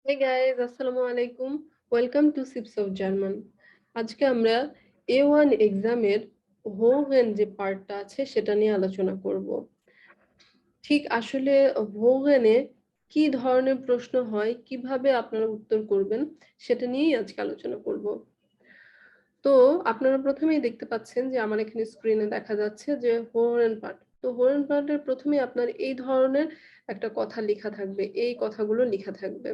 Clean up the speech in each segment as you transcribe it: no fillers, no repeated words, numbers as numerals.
Hey guys, আসসালামু আলাইকুম। Welcome to sips of German. আজকে আমরা A1 এক্সামের হোগেন যে পার্টটা আছে সেটা নিয়ে আলোচনা করব। ঠিক আসলে হোগেনে কি ধরনের প্রশ্ন হয়, কিভাবে আপনারা উত্তর করবেন সেটা নিয়েই আজকে আলোচনা করব। তো আপনারা প্রথমেই দেখতে পাচ্ছেন যে আমার এখানে স্ক্রিনে দেখা যাচ্ছে যে হোরেন পার্ট। তো হোরেন পার্টের প্রথমে আপনার এই ধরনের একটা কথা লেখা থাকবে, এই কথাগুলো লেখা থাকবে।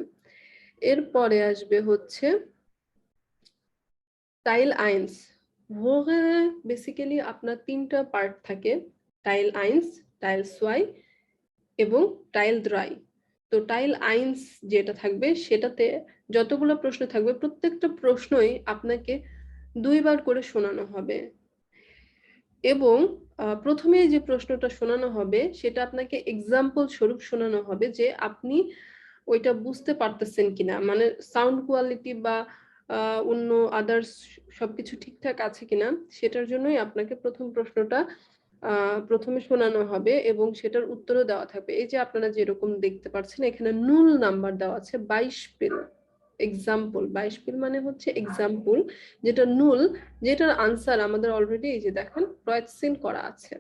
এরপরে আসবে হচ্ছে টাইল আইন্স। ভোগেনে বেসিক্যালি আপনার তিনটা পার্ট থাকে, টাইল আইন্স, টাইল সোয়াই এবং টাইল দ্রাই। তো টাইল আইন্স যেটা থাকবে সেটাতে যতগুলো প্রশ্ন থাকবে প্রত্যেকটা প্রশ্নই আপনাকে দুইবার করে শোনানো হবে এবং প্রথমে যে প্রশ্নটা শোনানো হবে সেটা আপনাকে এক্সাম্পল স্বরূপ শোনানো হবে যে আপনি ওইটা বুঝতে পারতেছেন কিনা, মানে সাউন্ড কোয়ালিটি বা অন্য আদার্স সবকিছু ঠিকঠাক আছে কিনা সেটার জন্যই আপনাকে প্রথম প্রশ্নটা প্রথমে শোনানো হবে এবং সেটার উত্তরও দেওয়া থাকবে। এই যে আপনারা যেরকম দেখতে পাচ্ছেন এখানে নুল নাম্বার দেওয়া আছে 22 পিল এক্সাম্পল। 22 পিল মানে হচ্ছে এক্সাম্পল, যেটা নুল, যেটার আনসার আমাদের অলরেডি এই যে দেখেন প্রয়েৎসিন করা আছে।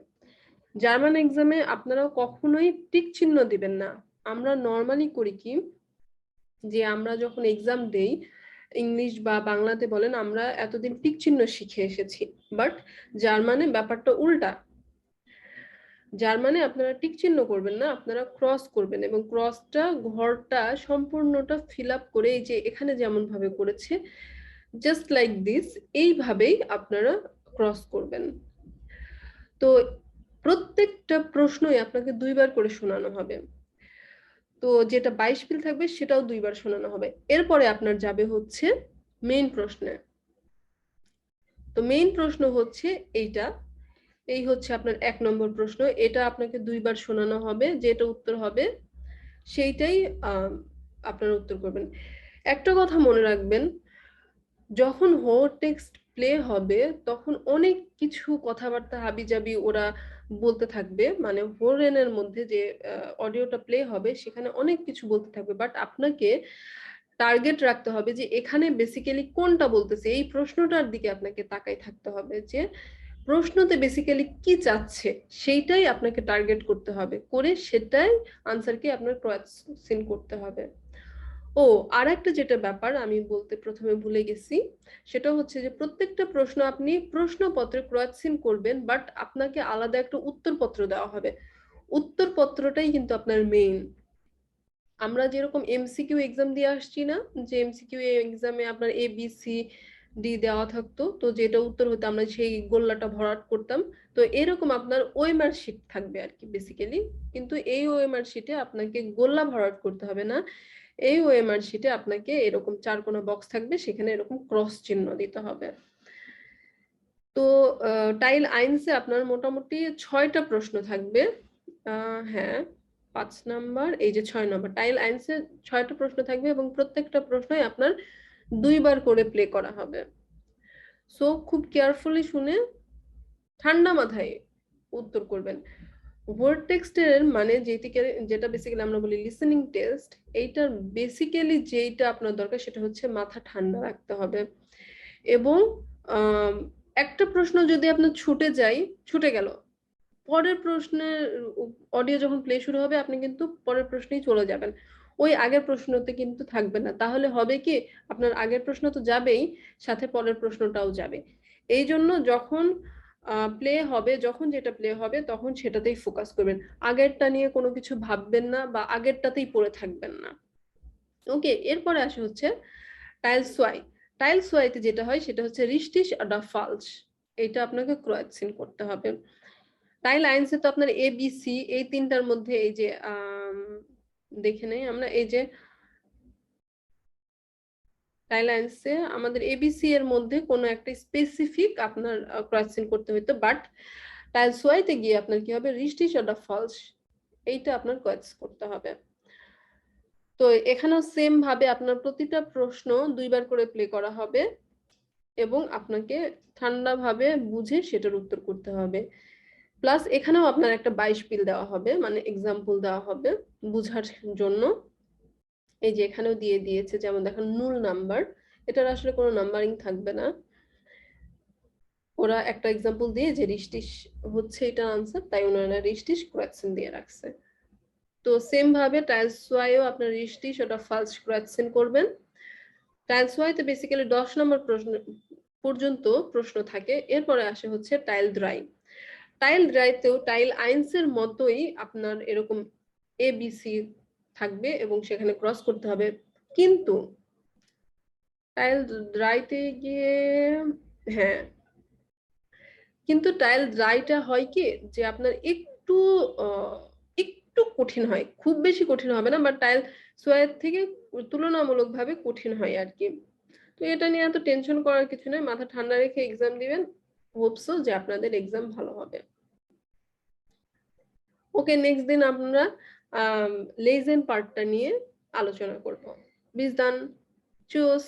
জার্মান এক্সামে আপনারা কখনোই টিক চিহ্ন দিবেন না। আমরা নর্মালি করি কি, যে আমরা যখন এক্সাম দেই ইংলিশ বা বাংলাতে বলেন, আমরা এতদিন টিক চিহ্ন শিখে এসেছি, বাট জার্মানে ব্যাপারটা উল্টা। জার্মানে আপনারা টিক চিহ্ন করবেন না, আপনারা ক্রস করবেন এবং ক্রসটা ঘরটা সম্পূর্ণটা ফিল আপ করে এই যে এখানে যেমন ভাবে করেছে জাস্ট লাইক দিস, এইভাবেই আপনারা ক্রস করবেন। তো প্রত্যেকটা প্রশ্নই আপনাকে দুইবার করে শোনানো হবে। তো যেটা 22 পিল থাকবে সেটাও দুইবার শোনানো হবে। এরপরে আপনার যাবে হচ্ছে মেইন প্রশ্নে। তো মেইন প্রশ্ন হচ্ছে এইটা, এই হচ্ছে আপনার 1 নম্বর প্রশ্ন। এটা আপনাকে দুইবার শোনানো হবে, যেটা উত্তর হবে সেইটাই আপনারা উত্তর করবেন। একটা কথা মনে রাখবেন, যখন হো টেক্সট প্লে হবে তখন অনেক কিছু কথাবার্তা হাবিজাবি ওরা বলতে থাকবে, মানে হোরেনের মধ্যে যে অডিওটা প্লে হবে সেখানে অনেক কিছু বলতে থাকবে, বাট আপনাকে টার্গেট রাখতে হবে যে এখানে বেসিক্যালি কোনটা বলতেছে, এই প্রশ্নটার দিকে আপনাকে তাকাই থাকতে হবে যে প্রশ্নতে বেসিক্যালি কি চাচ্ছে সেইটাই আপনাকে টার্গেট করতে হবে, করে সেটাই আনসারকে আপনার কোয়েশ্চেন করতে হবে। ও আর একটা যেটা ব্যাপার আমি বলতে প্রথমে ভুলে গেছি, সেটা হচ্ছে যে প্রত্যেকটা প্রশ্ন আপনি প্রশ্নপত্রে কোয়েশ্চেন করবেন, বাট আপনাকে আলাদা একটা উত্তরপত্র দেওয়া হবে। উত্তরপত্রটাই কিন্তু আপনার মেইন। আমরা যেরকম এমসিকিউ এক্সাম দিয়ে আসছি না, যে এমসিকিউ এক্সামে আপনার এ বি সি ডি দেওয়া থাকতো, তো যেটা উত্তর হতো আমরা সেই গোল্লাটা ভরাট করতাম, তো এরকম আপনার ওএমআর শিট থাকবে আর কি বেসিক্যালি। কিন্তু এই ওএমআর শিটে আপনাকে গোল্লা ভরাট করতে হবে না, এই ওএমআর শিটে আপনাকে এরকম চার কোণা বক্স থাকবে, সেখানে এরকম ক্রস চিহ্ন দিতে হবে। তো টাইল আইনসে আপনার মোটামুটি 6টা প্রশ্ন থাকবে। হ্যাঁ, 5 নাম্বার, এই যে 6 নম্বর টাইল আইনসে 6টা প্রশ্ন থাকবে এবং প্রত্যেকটা প্রশ্নই আপনার দুইবার করে প্লে করা হবে। সো খুব কেয়ারফুলি শুনে ঠান্ডা মাথায় উত্তর করবেন। ওয়ার্ড টেক্সটের মানে যেটা বেসিক্যালি আমরা বলি লিসেনিং টেস্ট, এইটার বেসিক্যালি যেটা আপনার দরকার সেটা হচ্ছে মাথা ঠান্ডা রাখতে হবে এবং একটা প্রশ্ন যদি আপনার ছুটে গেল, পরের প্রশ্নের অডিও যখন প্লে শুরু হবে আপনি কিন্তু পরের প্রশ্নেই চলে যাবেন, ওই আগের প্রশ্নতে কিন্তু থাকবে না। তাহলে হবে কি, আপনার আগের প্রশ্ন তো যাবেই, সাথে পরের প্রশ্নটাও যাবে। এই জন্য যখন প্লে হবে, যখন যেটা প্লে হবে তখন সেটাতেই ফোকাস করবেন, আগেরটা নিয়ে কোনো কিছু ভাববেন না বা আগেরটাতেই পড়ে থাকবেন না। ওকে, এরপরে আসে হচ্ছে টাইল সোয়াই। টাইল সোয়াইতে যেটা হয় সেটা হচ্ছে রিস্টিশ অডা ফালস, এটা আপনাকে ক্রোয়েটসিন করতে হবে। টাইল আইনসে তো আপনার এ বি সি এই তিনটার মধ্যে এই যে দেখে নেই আমরা, এই যে টাইল আইনসে আমাদের এবিসি এর মধ্যে কোনো একটা স্পেসিফিক আপনার ক্রসিং করতে হইতো, বাট টাইল সোয়াইতে গিয়ে আপনার কি হবে, রিস্টিশ অডা ফলস, এইটা আপনার ক্রস করতে হবে। তো এখানেও সেম ভাবে আপনার প্রতিটা প্রশ্ন দুইবার করে প্লে করা হবে এবং আপনাকে ঠান্ডা ভাবে বুঝে সেটার উত্তর করতে হবে। প্লাস এখানেও আপনার একটা 22 পিল দেওয়া হবে, মানে এক্সাম্পল দেওয়া হবে বুঝার জন্য। এই যে এখানেও দিয়ে দিয়েছে, যেমন দেখেন নুল নাম্বার, এটার আসলে কোনো নাম্বারিং থাকবে না। ওরা একটা এক্সাম্পল দিয়ে যে রিস্টিস হচ্ছে এটা আনসার, তাই ওনারা রিস্টিস ক্রাকসেন দিয়ে রাখছে। তো সেম ভাবে টাইলস ওয়াইও আপনার রিস্টিস ওটা ফালস ক্রাকসেন করবেন। টাইলস ওয়াইতে বেসিক্যালি 10 নম্বর প্রশ্ন পর্যন্ত প্রশ্ন থাকে, এরপরে আসে হচ্ছে টাইল ড্রাই। টাইল ড্রাইতেও টাইল আইন্সের মতোই আপনার এরকম এবিসি থাকবে এবং সেখানে ক্রস করতে হবে, কিন্তু টাইল ড্রাইতে গিয়ে, হ্যাঁ, কিন্তু টাইল ড্রাইটা হয় কি যে আপনার একটু একটু কঠিন হয়, খুব বেশি কঠিন হবে না, বাট টাইল সোয়ের থেকে তুলনামূলকভাবে কঠিন হয় আর কি। তো এটা নিয়ে এত টেনশন করার কিছু নেই, মাথা ঠান্ডা রেখে এক্সাম দিবেন, হোপসো যে আপনাদের এক্সাম ভালো হবে। ওকে, নেক্সট দিন আমরা লেজেন্ড পার্টটা নিয়ে আলোচনা করব। বিজদান, চুস।